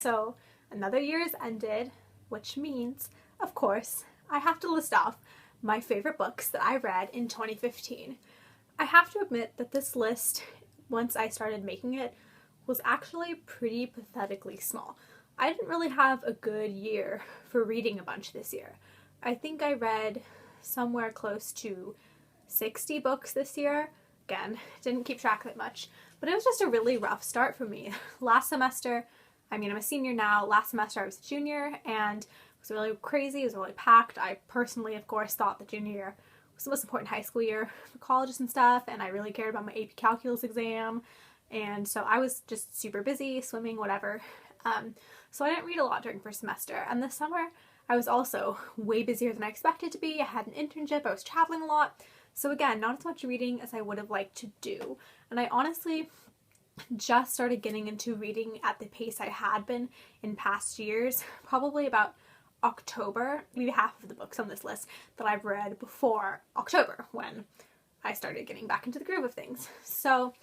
So another year has ended, which means, of course, I have to list off my favorite books that I read in 2015. I have to admit that this list, once I started making it, was actually pretty pathetically small. I didn't really have a good year for reading a bunch this year. I think I read somewhere close to 60 books this year. Again, didn't keep track of it much, but it was just a really rough start for me. Last semester, I'm a senior now. Last semester I was a junior, and it was really crazy. It was really packed. I personally, of course, thought the junior year was the most important high school year for colleges and stuff, and I really cared about my AP Calculus exam, and so I was just super busy, swimming, whatever. So I didn't read a lot during first semester, and this summer I was also way busier than I expected to be. I had an internship, I was traveling a lot, so again, not as much reading as I would have liked to do, and I honestly just started getting into reading at the pace I had been in past years, probably about October. Maybe half of the books on this list that I've read before October, when I started getting back into the groove of things. So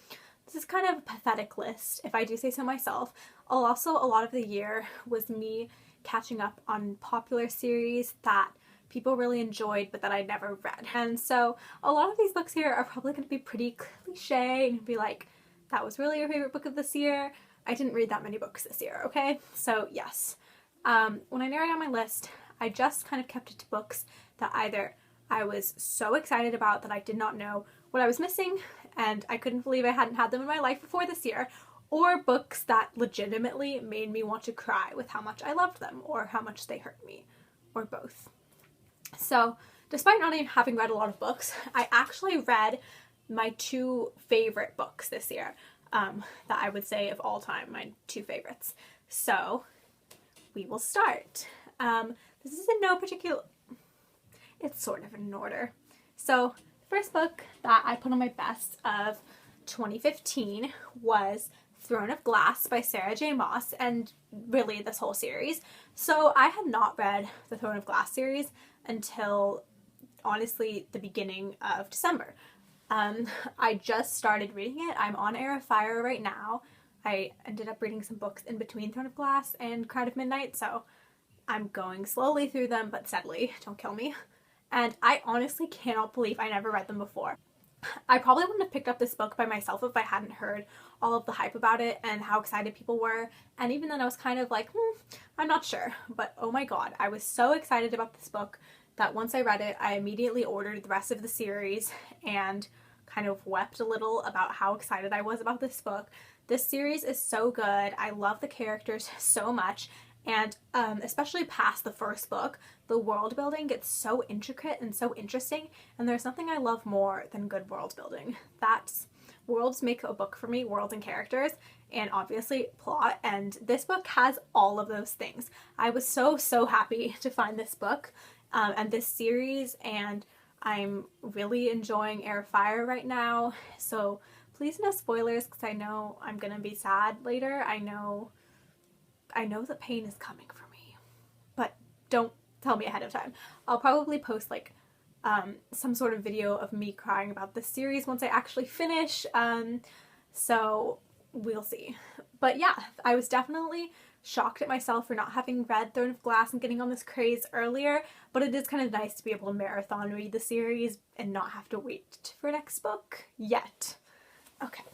this is kind of a pathetic list, if I do say so myself. Also, a lot of the year was me catching up on popular series that people really enjoyed but that I'd never read. And so a lot of these books here are probably going to be pretty cliche and be like, that was really your favorite book of this year. I didn't read that many books this year, okay? So yes. When I narrowed down my list, I just kind of kept it to books that either I was so excited about that I did not know what I was missing and I couldn't believe I hadn't had them in my life before this year, or books that legitimately made me want to cry with how much I loved them or how much they hurt me, or both. So despite not even having read a lot of books, I actually read my two favorite books this year, that I would say of all time, my two favorites. So we will start. This is in no particular, it's sort of in order. So the first book that I put on my best of 2015 was Throne of Glass by Sarah J. Maas, and really this whole series. So I had not read the Throne of Glass series until honestly the beginning of December. I just started reading it. I'm on Heir of Fire right now. I ended up reading some books in between Throne of Glass and Crown of Midnight, so I'm going slowly through them, but steadily. Don't kill me. And I honestly cannot believe I never read them before. I probably wouldn't have picked up this book by myself if I hadn't heard all of the hype about it and how excited people were. And even then I was kind of like, I'm not sure. But oh my god, I was so excited about this book that once I read it, I immediately ordered the rest of the series and kind of wept a little about how excited I was about this book. This series is so good. I love the characters so much, and especially past the first book, the world building gets so intricate and so interesting, and there's nothing I love more than good world building. Worlds make a book for me, worlds and characters, and obviously plot, and this book has all of those things. I was so happy to find this book and this series, and I'm really enjoying Heir of Fire right now, so please no spoilers because I know I'm gonna be sad later. I know the pain is coming for me, but don't tell me ahead of time. I'll probably post like some sort of video of me crying about this series once I actually finish, so we'll see. But yeah, I was definitely shocked at myself for not having read Throne of Glass and getting on this craze earlier, but it is kind of nice to be able to marathon read the series and not have to wait for next book yet. Okay.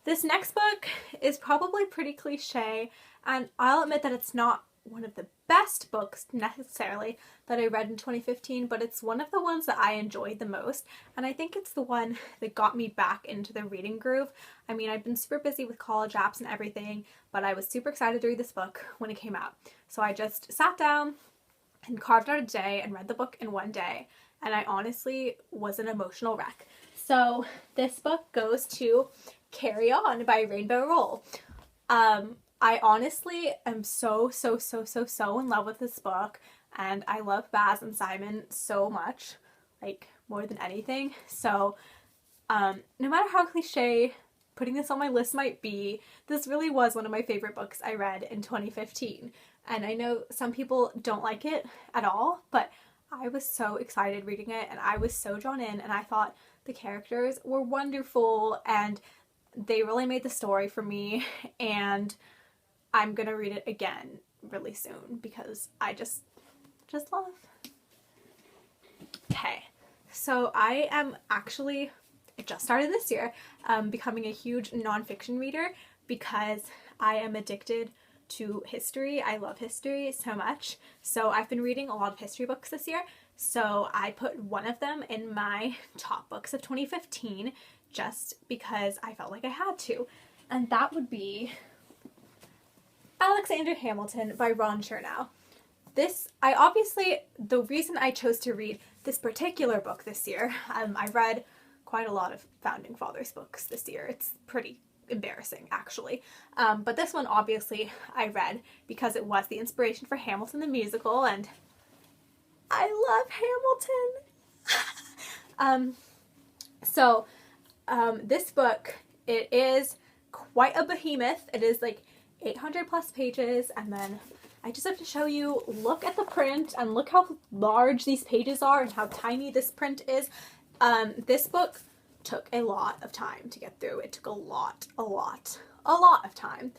This next book is probably pretty cliche, and I'll admit that it's not one of the best books necessarily that I read in 2015, but it's one of the ones that I enjoyed the most, and I think it's the one that got me back into the reading groove. I mean, I've been super busy with college apps and everything, but I was super excited to read this book when it came out. So I just sat down and carved out a day and read the book in one day, and I honestly was an emotional wreck. So this book goes to Carry On by Rainbow Rowell. I honestly am so in love with this book, and I love Baz and Simon so much, like more than anything. So no matter how cliche putting this on my list might be, this really was one of my favorite books I read in 2015. And I know some people don't like it at all, but I was so excited reading it and I was so drawn in, and I thought the characters were wonderful and they really made the story for me, and I'm gonna read it again really soon because I just love. Okay, so I am actually, it just started this year, becoming a huge nonfiction reader because I am addicted to history. I love history so much. So I've been reading a lot of history books this year. So I put one of them in my top books of 2015 just because I felt like I had to. And that would be Alexander Hamilton by Chernow. The reason I chose to read this particular book this year, I read quite a lot of Founding Fathers books this year. It's pretty embarrassing, actually. But this one, obviously, I read because it was the inspiration for Hamilton the musical, and I love Hamilton! This book, it is quite a behemoth. It is like 800 plus pages, and then I just have to show you, look at the print and look how large these pages are and how tiny this print is. This book took a lot of time to get through. It took a lot of time.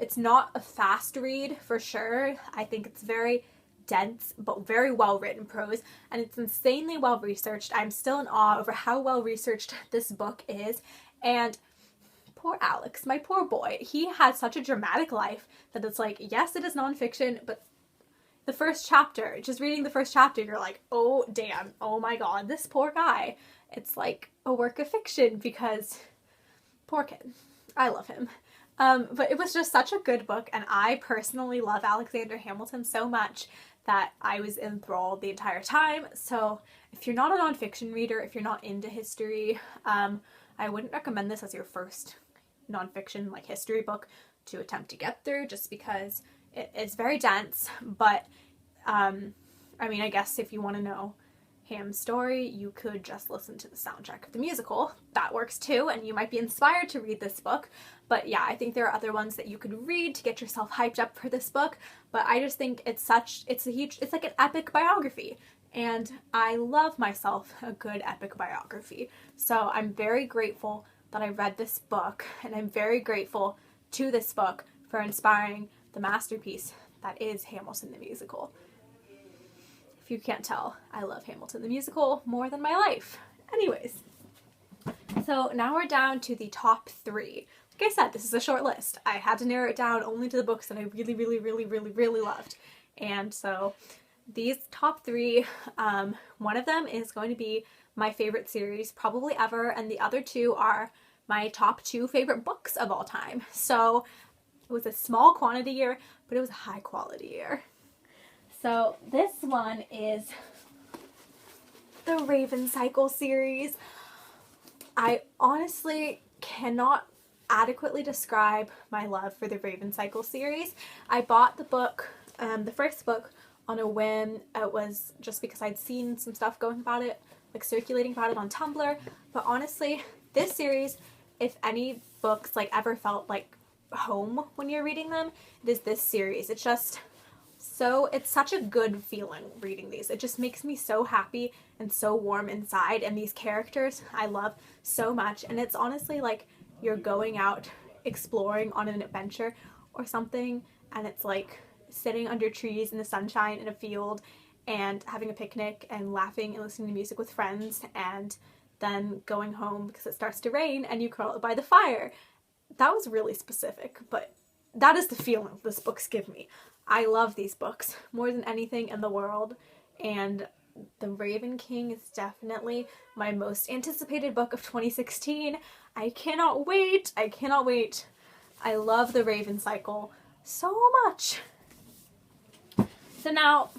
It's not a fast read for sure. I think it's very dense but very well written prose, and it's insanely well researched. I'm still in awe over how well researched this book is, and poor Alex, my poor boy, he had such a dramatic life that it's like, yes, it is nonfiction, but the first chapter, just reading the first chapter, you're like, oh damn, oh my god, this poor guy. It's like a work of fiction because poor kid. I love him. But it was just such a good book, and I personally love Alexander Hamilton so much that I was enthralled the entire time. So if you're not a nonfiction reader, if you're not into history, I wouldn't recommend this as your first nonfiction like history book to attempt to get through, just because it is very dense. But I mean, I guess if you want to know Ham's story, you could just listen to the soundtrack of the musical. That works too, and you might be inspired to read this book. But yeah, I think there are other ones that you could read to get yourself hyped up for this book. But I just think it's like an epic biography. And I love myself a good epic biography. So I'm very grateful that I read this book, and I'm very grateful to this book for inspiring the masterpiece that is Hamilton the musical. If you can't tell, I love Hamilton the musical more than my life. Anyways, so now we're down to the top 3. Like I said, this is a short list. I had to narrow it down only to the books that I really loved. And so these top 3, one of them is going to be my favorite series probably ever, and the other 2 are my top 2 favorite books of all time. So it was a small quantity year, but it was a high quality year. So this one is the Raven Cycle series. I honestly cannot adequately describe my love for the Raven Cycle series. I bought the book, the first book, on a whim. It was just because I'd seen some stuff going about it, like circulating about it on Tumblr. But honestly, this series, if any books like ever felt like home when you're reading them, it is this series. It's such a good feeling reading these. It just makes me so happy and so warm inside, and these characters I love so much. And it's honestly like you're going out exploring on an adventure or something, and it's like sitting under trees in the sunshine in a field and having a picnic and laughing and listening to music with friends, and then going home because it starts to rain and you curl up by the fire. That was really specific, but that is the feeling this books give me. I love these books more than anything in the world, and The Raven King is definitely my most anticipated book of 2016. I cannot wait. I love The Raven Cycle so much. So now,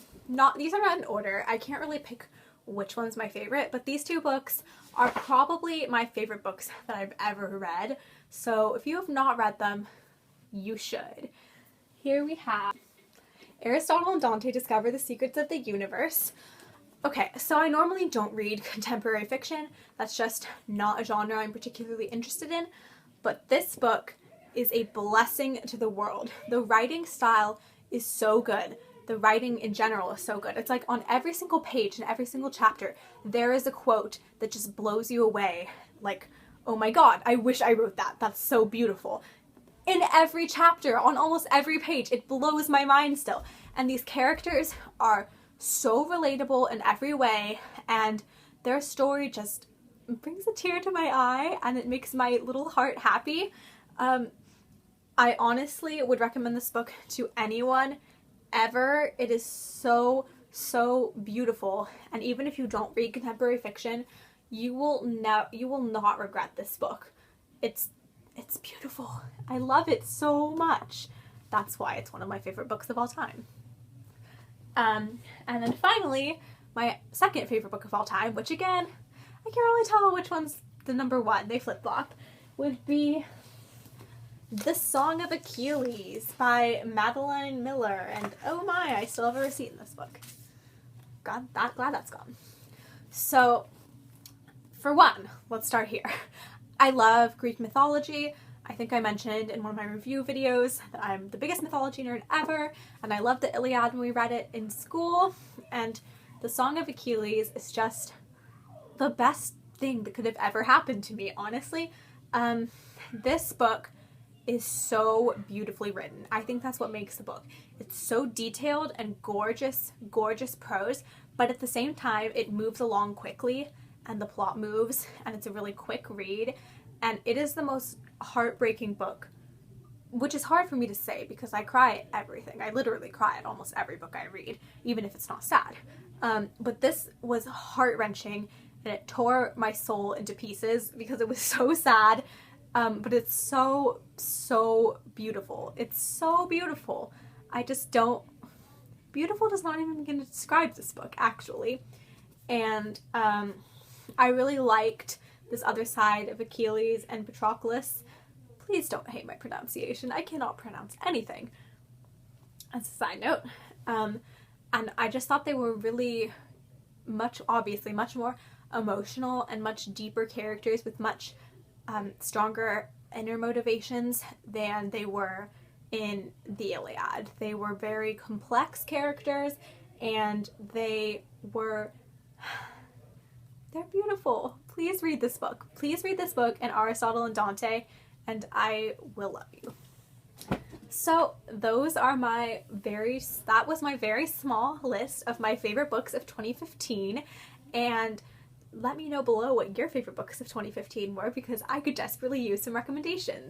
these are not in order. I can't really pick which one's my favorite, but these 2 books are probably my favorite books that I've ever read. So if you have not read them, you should. Here we have Aristotle and Dante Discover the Secrets of the Universe. Okay, so I normally don't read contemporary fiction. That's just not a genre I'm particularly interested in. But this book is a blessing to the world. The writing style is so good. The writing in general is so good. It's like on every single page and every single chapter, there is a quote that just blows you away. Like, oh my god, I wish I wrote that. That's so beautiful. in every chapter, on almost every page. It blows my mind still. And these characters are so relatable in every way, and their story just brings a tear to my eye, and it makes my little heart happy. I honestly would recommend this book to anyone ever. It is so, so beautiful, and even if you don't read contemporary fiction, you will not regret this book. It's beautiful. I love it so much. That's why it's one of my favorite books of all time. And then finally, my second favorite book of all time, which again, I can't really tell which one's the number one, they flip-flop, would be The Song of Achilles by Madeline Miller. And oh my, I still have a receipt in this book. Glad that's gone. So, for one, let's start here. I love Greek mythology. I think I mentioned in one of my review videos that I'm the biggest mythology nerd ever, and I loved the Iliad when we read it in school, and The Song of Achilles is just the best thing that could have ever happened to me, honestly. This book is so beautifully written. I think that's what makes the book. It's so detailed and gorgeous, gorgeous prose, but at the same time, it moves along quickly, and the plot moves, and it's a really quick read, and it is the most heartbreaking book, which is hard for me to say because I cry at everything. I literally cry at almost every book I read, even if it's not sad. But this was heart-wrenching, and it tore my soul into pieces because it was so sad, but it's so, so beautiful. It's so beautiful. Beautiful does not even begin to describe this book, actually. And I really liked this other side of Achilles and Patroclus. Please don't hate my pronunciation. I cannot pronounce anything. As a side note. And I just thought they were really obviously much more emotional and much deeper characters with much stronger inner motivations than they were in the Iliad. They were very complex characters, and they're beautiful. Please read this book. Please read this book and Aristotle and Dante, and I will love you. So that was my very small list of my favorite books of 2015, and let me know below what your favorite books of 2015 were, because I could desperately use some recommendations.